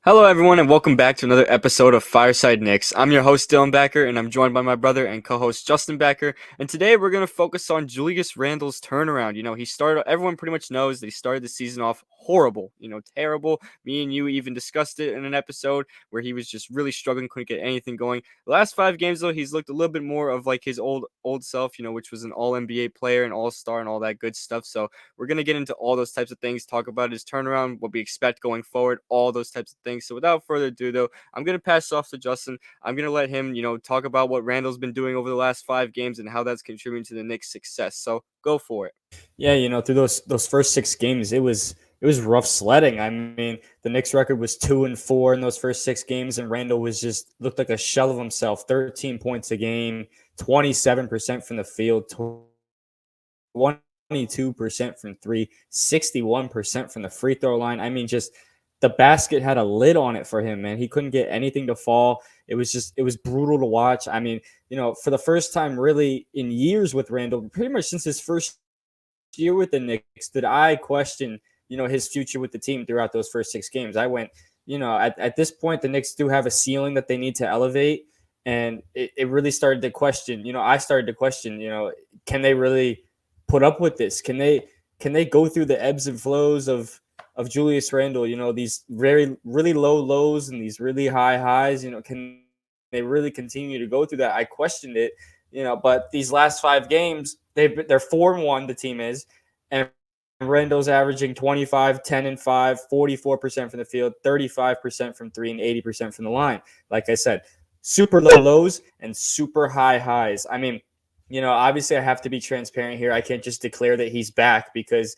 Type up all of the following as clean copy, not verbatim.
Hello, everyone, and welcome back to another episode of Fireside Knicks. I'm your host, Dylan Backer, and I'm joined by my brother and co-host, Justin Backer. And today we're going to focus on Julius Randle's turnaround. Everyone pretty much knows that he started the season off horrible, terrible. Me and you even discussed it in an episode where he was just really struggling, couldn't get anything going. The last 5 games, though, he's looked a little bit more of like his old self, which was an all-NBA player, an all-star, and all that good stuff. So we're going to get into all those types of things, talk about his turnaround, what we expect going forward, all those types of things. So without further ado, though, I'm going to pass off to Justin. I'm going to let him, talk about what Randall's been doing over the last 5 games and how that's contributing to the Knicks' success. So go for it. Yeah, through those first 6 games, it was rough sledding. I mean, the Knicks record was 2-4 in those first 6 games, and Randall was just looked like a shell of himself. 13 points a game, 27% from the field, 22% from three, 61% from the free throw line. I mean, just the basket had a lid on it for him, man. He couldn't get anything to fall. It was brutal to watch. I mean, for the first time really in years with Randall, pretty much since his first year with the Knicks, did I question, his future with the team throughout those first 6 games. I went, at this point, the Knicks do have a ceiling that they need to elevate. And it really started to question, I started to question, can they really put up with this? Can they go through the ebbs and flows of Julius Randle, these very really low lows and these really high highs, can they really continue to go through that? I questioned it, but these last 5 games, they're 4-1, the team is, and Randall's averaging 25, 10 and 5, 44% from the field, 35% from three, and 80% from the line. Like I said, super low lows and super high highs. I mean, obviously I have to be transparent here. I can't just declare that he's back because,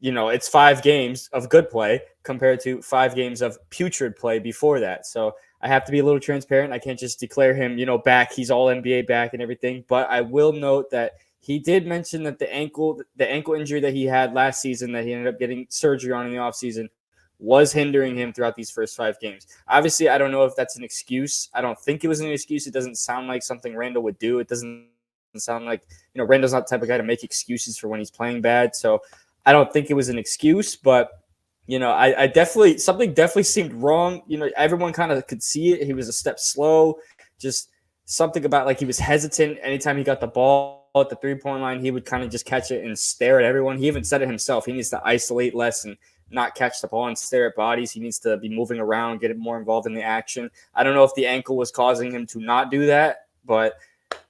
it's 5 games of good play compared to 5 games of putrid play before that. So I have to be a little transparent. I can't just declare him, back. He's all NBA back and everything. But I will note that he did mention that the ankle injury that he had last season that he ended up getting surgery on in the offseason was hindering him throughout these first 5 games. Obviously, I don't know if that's an excuse. I don't think it was an excuse. It doesn't sound like something Randall would do. It doesn't sound like, Randall's not the type of guy to make excuses for when he's playing bad. So I don't think it was an excuse, but I definitely something definitely seemed wrong. Everyone kind of could see it. He was a step slow. Just something about like he was hesitant anytime he got the ball at the 3-point line. He would kind of just catch it and stare at everyone. He even said it himself. He needs to isolate less and not catch the ball and stare at bodies. He needs to be moving around, get more involved in the action. I don't know if the ankle was causing him to not do that, but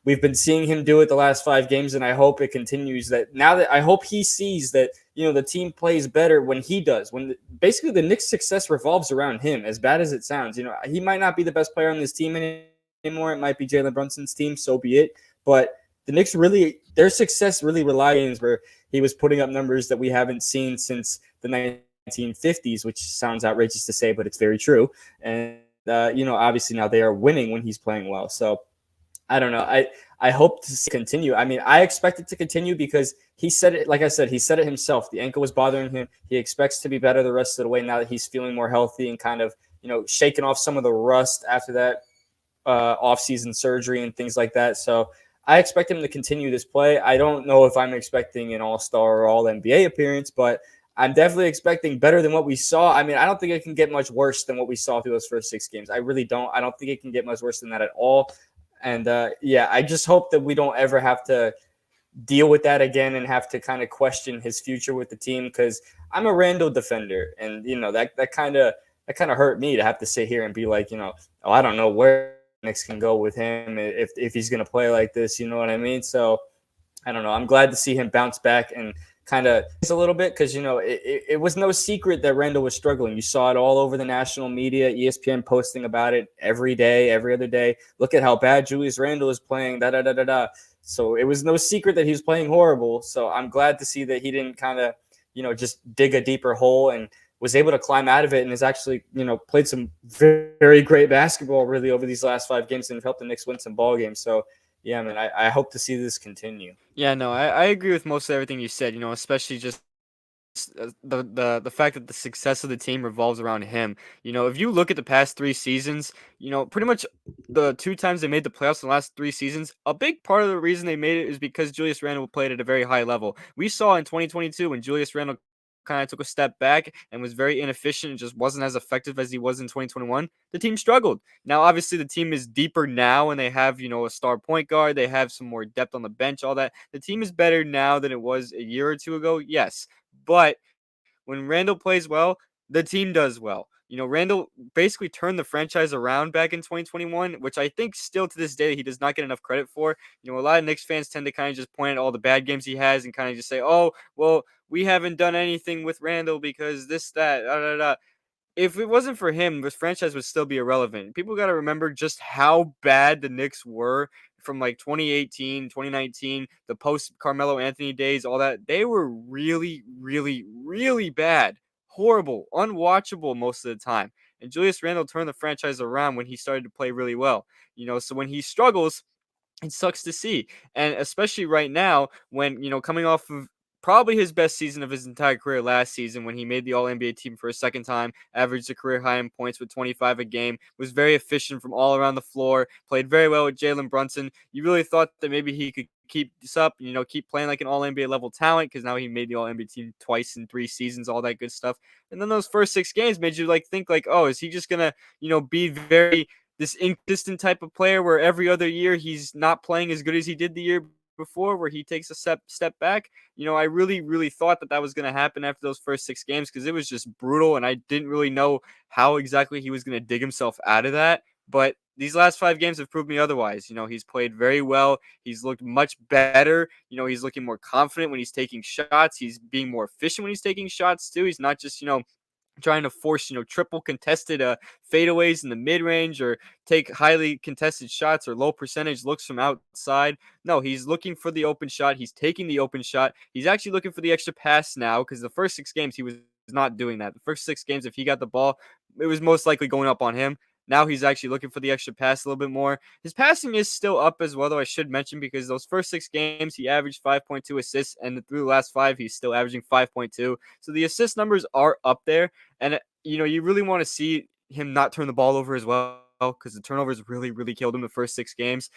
we've been seeing him do it the last 5 games, and I hope it continues. That now that I hope he sees that the team plays better when he does. When basically the Knicks' success revolves around him. As bad as it sounds, he might not be the best player on this team anymore. It might be Jalen Brunson's team, so be it. But the Knicks really, their success really relies where he was putting up numbers that we haven't seen since the 1950s, which sounds outrageous to say, but it's very true. And obviously now they are winning when he's playing well. So I don't know. I hope to continue. I mean, I expect it to continue because he said it. Like I said, he said it himself. The ankle was bothering him. He expects to be better the rest of the way now that he's feeling more healthy and kind of shaking off some of the rust after that off-season surgery and things like that. So I expect him to continue this play. I don't know if I'm expecting an All-Star or All-NBA appearance, but I'm definitely expecting better than what we saw. I mean, I don't think it can get much worse than what we saw through those first 6 games. I really don't. I don't think it can get much worse than that at all. And yeah, I just hope that we don't ever have to deal with that again and have to kind of question his future with the team because I'm a Randall defender, and that kind of hurt me to have to sit here and be like, oh, I don't know where Knicks can go with him if he's gonna play like this. You know what I mean? So I don't know. I'm glad to see him bounce back and kind of a little bit because it was no secret that Randall was struggling. You saw it all over the national media, ESPN posting about it every day, every other day. Look at how bad Julius Randall is playing. Da da da da da. So it was no secret that he was playing horrible. So I'm glad to see that he didn't kind of just dig a deeper hole and was able to climb out of it and has actually played some very, very great basketball really over these last 5 games and helped the Knicks win some ball games. So yeah, man, I hope to see this continue. Yeah, no, I agree with most of everything you said, especially just the fact that the success of the team revolves around him. If you look at the past 3 seasons, pretty much the 2 times they made the playoffs in the last 3 seasons, a big part of the reason they made it is because Julius Randle played at a very high level. We saw in 2022 when Julius Randle kind of took a step back and was very inefficient and just wasn't as effective as he was in 2021, the team struggled. Now, obviously, the team is deeper now and they have, a star point guard. They have some more depth on the bench, all that. The team is better now than it was a year or two ago, yes. But when Randall plays well, the team does well. Randall basically turned the franchise around back in 2021, which I think still to this day he does not get enough credit for. A lot of Knicks fans tend to kind of just point at all the bad games he has and kind of just say, "Oh, well, we haven't done anything with Randall because this, that, da, da, da." If it wasn't for him, this franchise would still be irrelevant. People got to remember just how bad the Knicks were from like 2018, 2019, the post Carmelo Anthony days, all that. They were really, really, really bad, horrible, unwatchable most of the time. And Julius Randle turned the franchise around when he started to play really well. So when he struggles, it sucks to see. And especially right now, when, coming off of probably his best season of his entire career last season when he made the All NBA team for a second time, averaged a career high in points with 25 a game, was very efficient from all around the floor, played very well with Jalen Brunson. You really thought that maybe he could keep this up, keep playing like an All NBA level talent because now he made the All NBA team twice in 3 seasons, all that good stuff. And then those first 6 games made you like think like, oh, is he just gonna, be very this inconsistent type of player where every other year he's not playing as good as he did the year before, where he takes a step back. I really, really thought that was going to happen after those first 6 games because it was just brutal, and I didn't really know how exactly he was going to dig himself out of that. But these last 5 games have proved me otherwise. He's played very well. He's looked much better. He's looking more confident when he's taking shots. He's being more efficient when he's taking shots too. He's not just, trying to force, triple contested fadeaways in the mid range or take highly contested shots or low percentage looks from outside. No, he's looking for the open shot. He's taking the open shot. He's actually looking for the extra pass now because the first 6 games he was not doing that. The first 6 games, if he got the ball, it was most likely going up on him. Now he's actually looking for the extra pass a little bit more. His passing is still up as well, though I should mention, because those first 6 games he averaged 5.2 assists, and through the last 5 he's still averaging 5.2. So the assist numbers are up there, and you really want to see him not turn the ball over as well, because the turnovers really, really killed him the first 6 games.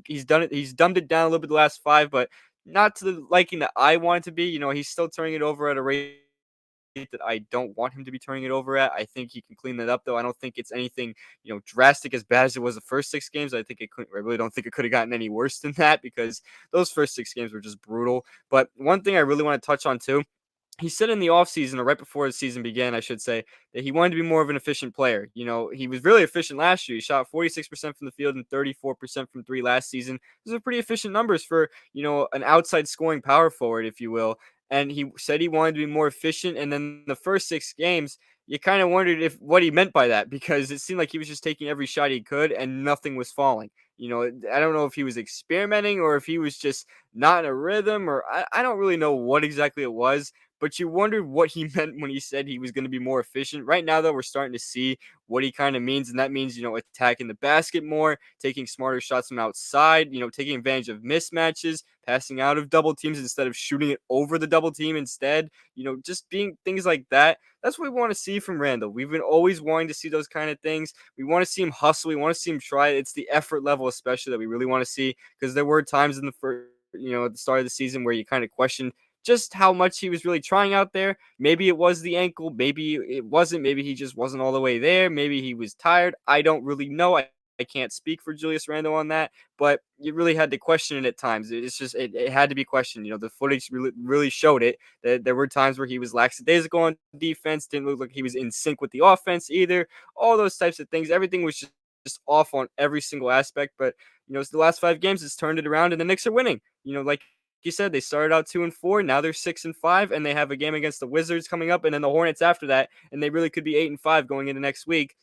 He's done it. He's dumbed it down a little bit the last 5, but not to the liking that I want it to be. He's still turning it over at a rate that I don't want him to be turning it over at. I think he can clean that up, though. I don't think it's anything, drastic as bad as it was the first 6 games. I really don't think it could have gotten any worse than that because those first 6 games were just brutal. But one thing I really want to touch on too, he said in the offseason, or right before the season began, I should say, that he wanted to be more of an efficient player. He was really efficient last year. He shot 46% from the field and 34% from three last season. Those are pretty efficient numbers for, an outside scoring power forward, if you will. And he said he wanted to be more efficient. And then the first 6 games, you kind of wondered what he meant by that, because it seemed like he was just taking every shot he could and nothing was falling. I don't know if he was experimenting or if he was just not in a rhythm, or I don't really know what exactly it was, but you wondered what he meant when he said he was going to be more efficient. Right now, though, we're starting to see what he kind of means, and that means, attacking the basket more, taking smarter shots from outside, taking advantage of mismatches, passing out of double teams instead of shooting it over the double team instead, just being things like that. That's what we want to see from Randall. We've been always wanting to see those kind of things. We want to see him hustle. We want to see him try. It's the effort level, especially, that we really want to see, because there were times in the first, at the start of the season where you kind of questioned just how much he was really trying out there. Maybe it was the ankle, maybe it wasn't, maybe he just wasn't all the way there, maybe he was tired. I don't really know. I can't speak for Julius Randle on that, but you really had to question it at times. It's just it had to be questioned. The footage really showed it, that there were times where he was lackadaisical on defense, didn't look like he was in sync with the offense either. All those types of things. Everything was just off on every single aspect. But it's the last 5 games, it's turned it around, and the Knicks are winning. Like you said, they started out 2-4. Now they're 6-5, and they have a game against the Wizards coming up, and then the Hornets after that, and they really could be 8-5 going into next week,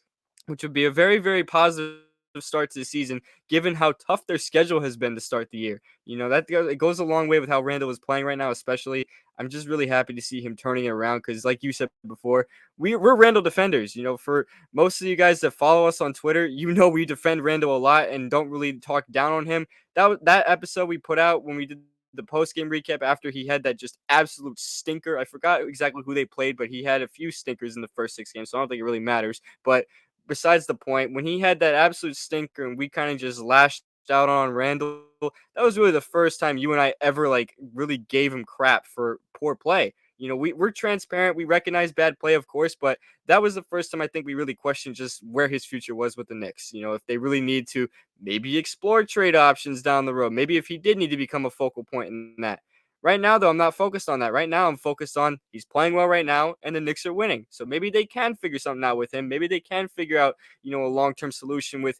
which would be a very, very positive start to the season, given how tough their schedule has been to start the year. That it goes a long way with how Randall is playing right now, especially. I'm just really happy to see him turning it around because, like you said before, we're Randall defenders. For most of you guys that follow us on Twitter, we defend Randall a lot and don't really talk down on him. That episode we put out when we did the post-game recap after he had that just absolute stinker. I forgot exactly who they played, but he had a few stinkers in the first 6 games, so I don't think it really matters. But besides the point, when he had that absolute stinker and we kind of just lashed out on Randall, that was really the first time you and I ever really gave him crap for poor play. we're transparent. We recognize bad play, of course, but that was the first time I think we really questioned just where his future was with the Knicks. If they really need to maybe explore trade options down the road, maybe if he did need to become a focal point in that. Right now, though, I'm not focused on that. Right now, I'm focused on he's playing well right now, and the Knicks are winning. So maybe they can figure something out with him. Maybe they can figure out, a long-term solution with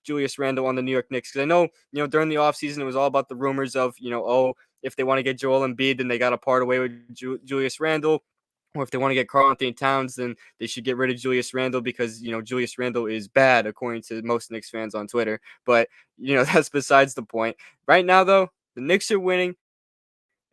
Julius Randle on the New York Knicks. Because I know, during the offseason, it was all about the rumors of, oh, if they want to get Joel Embiid, then they got to part away with Julius Randle. Or if they want to get Karl Anthony Towns, then they should get rid of Julius Randle because, Julius Randle is bad, according to most Knicks fans on Twitter. But, that's besides the point. Right now, though, the Knicks are winning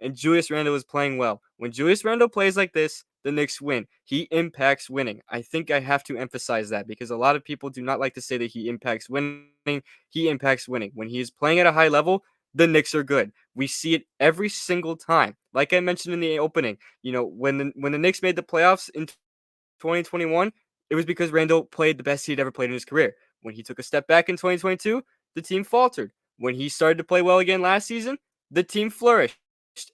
and Julius Randle is playing well. When Julius Randle plays like this, the Knicks win. He impacts winning. I think I have to emphasize that because a lot of people do not like to say that he impacts winning. He impacts winning. When he is playing at a high level, the Knicks are good. We see it every single time. Like I mentioned in the opening, when the Knicks made the playoffs in 2021, it was because Randle played the best he'd ever played in his career. When he took a step back in 2022, the team faltered. When he started to play well again last season, the team flourished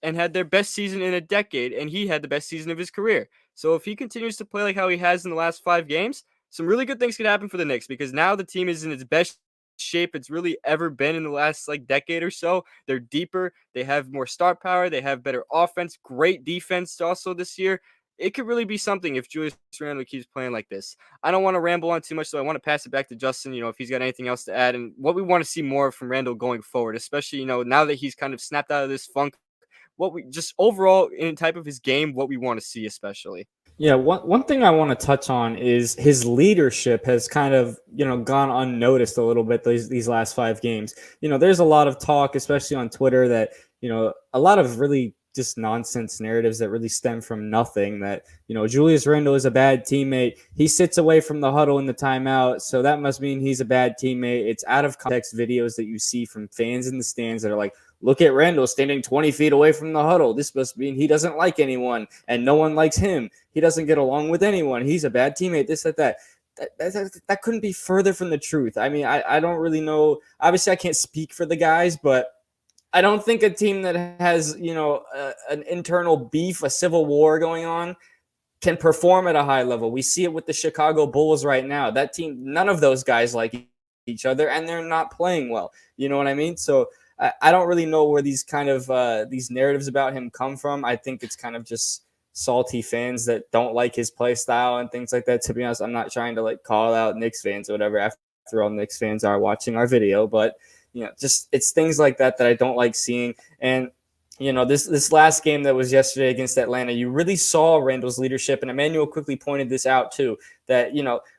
and had their best season in a decade, and he had the best season of his career. So if he continues to play like how he has in the last 5 games, some really good things could happen for the Knicks because now the team is in its best shape it's really ever been in the last decade or so. They're deeper, they have more star power, they have better offense, great defense also this year. It could really be something if Julius Randle keeps playing like this. I don't want to ramble on too much, so I want to pass it back to Justin, if he's got anything else to add and what we want to see more from Randle going forward, especially, now that he's kind of snapped out of this funk, what we just overall in type of his game, what we want to see, especially. Yeah, one thing I want to touch on is his leadership has kind of, gone unnoticed a little bit these last 5 games. There's a lot of talk, especially on Twitter, that, a lot of really just nonsense narratives that really stem from nothing, that, Julius Randle is a bad teammate. He sits away from the huddle in the timeout, so that must mean he's a bad teammate. It's out of context videos that you see from fans in the stands that are like, look at Randle standing 20 feet away from the huddle. This must mean he doesn't like anyone and no one likes him. He doesn't get along with anyone. He's a bad teammate, this, that. That couldn't be further from the truth. I mean, I don't really know. Obviously, I can't speak for the guys, but I don't think a team that has, an internal beef, a civil war going on, can perform at a high level. We see it with the Chicago Bulls right now. That team, none of those guys like each other, and they're not playing well. You know what I mean? So I don't really know where these kind of these narratives about him come from. I think it's kind of just salty fans that don't like his play style and things like that. To be honest, I'm not trying to call out Knicks fans or whatever. After all, Knicks fans are watching our video, but just it's things like that I don't like seeing. And this last game that was yesterday against Atlanta, you really saw Randle's leadership, and Emmanuel quickly pointed this out too. That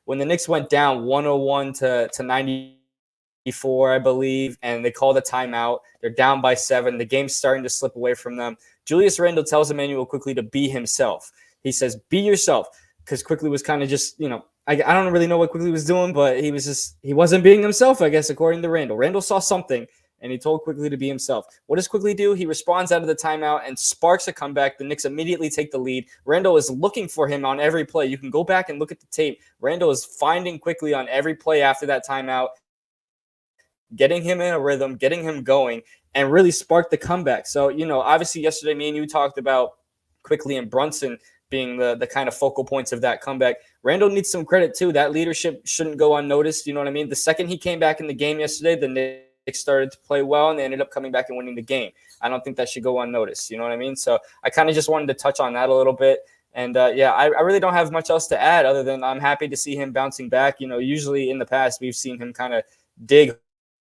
when the Knicks went down 101 to 94, I believe, and they called a timeout. They're down by 7. The game's starting to slip away from them. Julius Randle tells Emmanuel quickly to be himself. He says, "Be yourself," because Quickly was kind of just I don't really know what Quickly was doing, but he wasn't being himself, I guess, according to Randle. Randle saw something, and he told Quickly to be himself. What does Quickly do? He responds out of the timeout and sparks a comeback. The Knicks immediately take the lead. Randle is looking for him on every play. You can go back and look at the tape. Randle is finding Quickly on every play after that timeout, getting him in a rhythm, getting him going, and really sparked the comeback. So, obviously yesterday me and you talked about Quickly and Brunson being the kind of focal points of that comeback. Randle needs some credit too. That leadership shouldn't go unnoticed. You know what I mean? The second he came back in the game yesterday, the Knicks started to play well, and they ended up coming back and winning the game. I don't think that should go unnoticed. You know what I mean? So I kind of just wanted to touch on that a little bit. And I really don't have much else to add other than I'm happy to see him bouncing back. Usually in the past, we've seen him kind of dig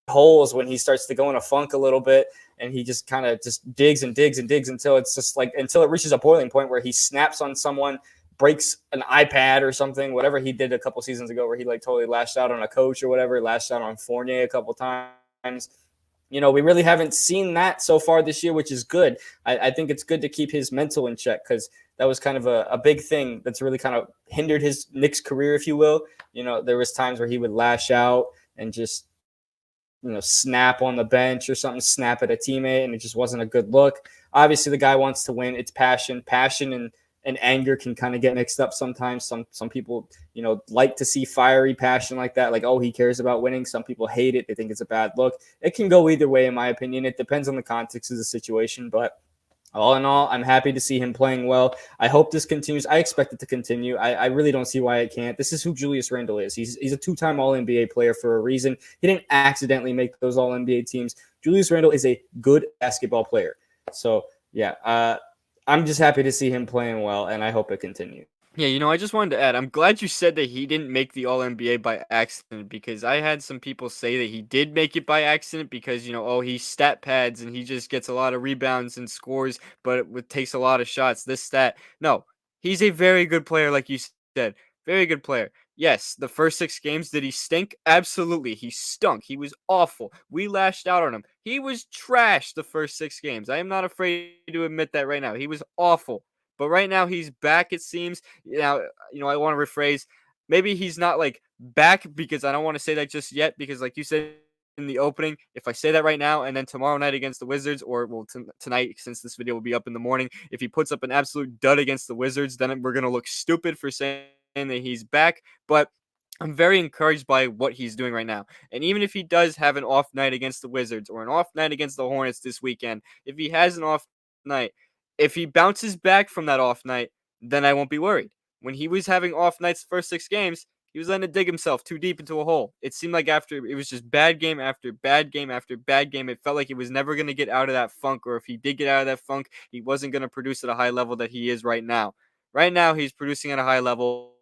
holes when he starts to go in a funk a little bit, and he just kind of just digs and digs and digs until it's just until it reaches a boiling point where he snaps on someone, breaks an iPad or something, whatever he did a couple seasons ago where he totally lashed out on a coach or whatever, lashed out on Fournier a couple times. We really haven't seen that so far this year, which is good. I think it's good to keep his mental in check because that was kind of a big thing that's really kind of hindered his Knicks career, if you will. There was times where he would lash out and just snap on the bench or something, snap at a teammate, and it just wasn't a good look. Obviously, the guy wants to win. It's passion. Passion and anger can kind of get mixed up sometimes. Some people, like to see fiery passion like that, oh, he cares about winning. Some people hate it. They think it's a bad look. It can go either way, in my opinion. It depends on the context of the situation, but All in all, I'm happy to see him playing well. I hope this continues. I expect it to continue. I really don't see why it can't. This is who Julius Randle is. He's a two-time All-NBA player for a reason. He didn't accidentally make those All-NBA teams. Julius Randle is a good basketball player. So, yeah, I'm just happy to see him playing well, and I hope it continues. Yeah, I just wanted to add, I'm glad you said that he didn't make the All NBA by accident because I had some people say that he did make it by accident because, oh, he stat pads and he just gets a lot of rebounds and scores, but it takes a lot of shots, this, stat. No, he's a very good player, like you said. Very good player. Yes, the first 6 games, did he stink? Absolutely. He stunk. He was awful. We lashed out on him. He was trash the first 6 games. I am not afraid to admit that right now. He was awful. But right now he's back, it seems. Now, I want to rephrase. Maybe he's not like back because I don't want to say that just yet because, like you said in the opening, if I say that right now and then tomorrow night against the Wizards, or well, tonight since this video will be up in the morning, if he puts up an absolute dud against the Wizards, then we're gonna look stupid for saying that he's back. But I'm very encouraged by what he's doing right now. And even if he does have an off night against the Wizards or an off night against the Hornets this weekend, if he has an off night, if he bounces back from that off night, then I won't be worried. When he was having off nights the first 6 games, he was letting it dig himself too deep into a hole. It seemed like after it was just bad game after bad game after bad game. It felt like he was never going to get out of that funk, or if he did get out of that funk, he wasn't going to produce at a high level that he is right now. Right now, he's producing at a high level.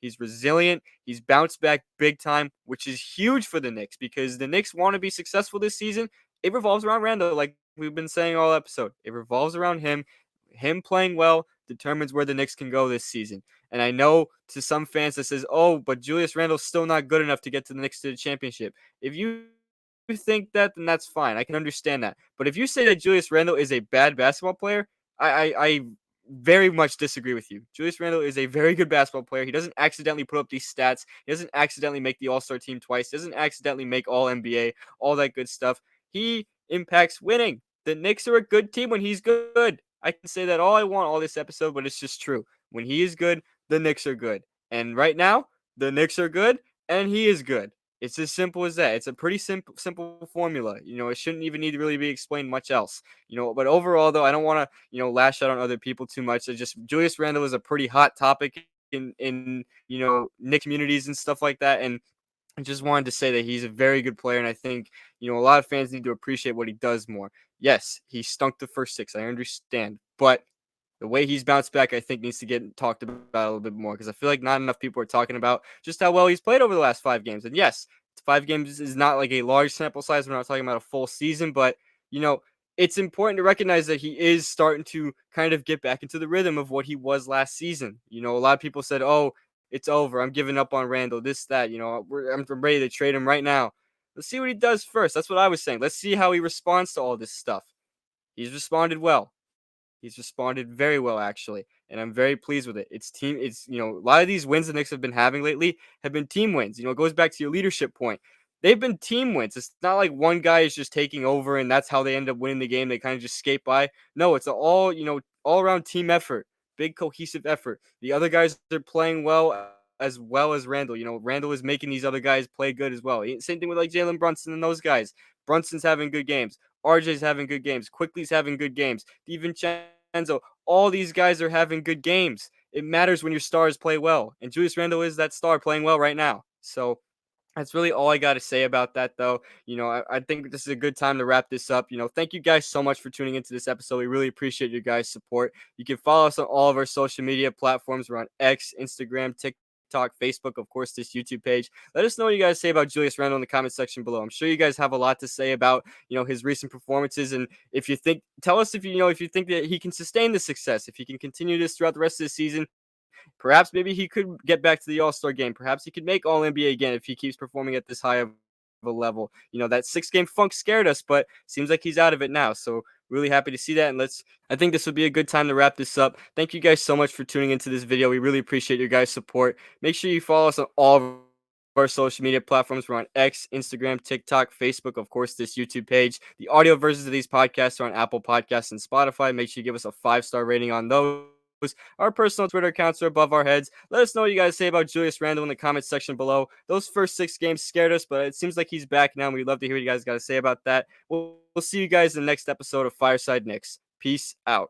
He's resilient. He's bounced back big time, which is huge for the Knicks because the Knicks want to be successful this season. It revolves around Randall, like we've been saying all episode. It revolves around him. Him playing well determines where the Knicks can go this season. And I know to some fans that says, "Oh, but Julius Randle's still not good enough to get to the Knicks to the championship." If you think that, then that's fine. I can understand that. But if you say that Julius Randle is a bad basketball player, I very much disagree with you. Julius Randle is a very good basketball player. He doesn't accidentally put up these stats. He doesn't accidentally make the All-Star team twice. He doesn't accidentally make All NBA, all that good stuff. He impacts winning. The Knicks are a good team when he's good. I can say that all I want all this episode, but it's just true. When he is good, the Knicks are good. And right now, the Knicks are good and he is good. It's as simple as that. It's a pretty simple formula. It shouldn't even need to really be explained much else. But overall though, I don't want to, lash out on other people too much. It's just Julius Randle is a pretty hot topic in Knicks communities and stuff like that. And I just wanted to say that he's a very good player, and I think, a lot of fans need to appreciate what he does more. Yes, he stunk the first 6. I understand. But the way he's bounced back, I think, needs to get talked about a little bit more because I feel like not enough people are talking about just how well he's played over the last 5 games. And yes, 5 games is not like a large sample size. We're not talking about a full season, but, you know, it's important to recognize that he is starting to kind of get back into the rhythm of what he was last season. A lot of people said, "Oh, it's over. I'm giving up on Randall, this, that. I'm ready to trade him right now." Let's see what he does first. That's what I was saying. Let's see how he responds to all this stuff. He's responded well. He's responded very well, actually, and I'm very pleased with it. A lot of these wins the Knicks have been having lately have been team wins. It goes back to your leadership point. They've been team wins. It's not like one guy is just taking over and that's how they end up winning the game. They kind of just skate by. No, it's all around team effort, big cohesive effort. The other guys are playing well as Randall. Randall is making these other guys play good as well. Same thing with like Jalen Brunson and those guys. Brunson's having good games. RJ's having good games. Quickly's having good games. DiVincenzo, all these guys are having good games. It matters when your stars play well. And Julius Randle is that star playing well right now. So that's really all I got to say about that, though. I think this is a good time to wrap this up. Thank you guys so much for tuning into this episode. We really appreciate your guys' support. You can follow us on all of our social media platforms. We're on X, Instagram, TikTok, Facebook, of course, this YouTube page. Let us know what you guys say about Julius Randle in the comment section below. I'm sure you guys have a lot to say about, his recent performances. And tell us if you think that he can sustain the success, if he can continue this throughout the rest of the season. Perhaps maybe he could get back to the All-Star game. Perhaps he could make All-NBA again if he keeps performing at this high of a level. That 6-game funk scared us, but seems like he's out of it now. So really happy to see that. And I think this would be a good time to wrap this up. Thank you guys so much for tuning into this video. We really appreciate your guys' support. Make sure you follow us on all of our social media platforms. We're on X, Instagram, TikTok, Facebook, of course, this YouTube page. The audio versions of these podcasts are on Apple Podcasts and Spotify. Make sure you give us a 5-star rating on those. Our personal Twitter accounts are above our heads. Let us know what you guys say about Julius Randle in the comments section below. Those first 6 games scared us, but it seems like he's back now, and we'd love to hear what you guys got to say about that. We'll see you guys in the next episode of Fireside Knicks. Peace out.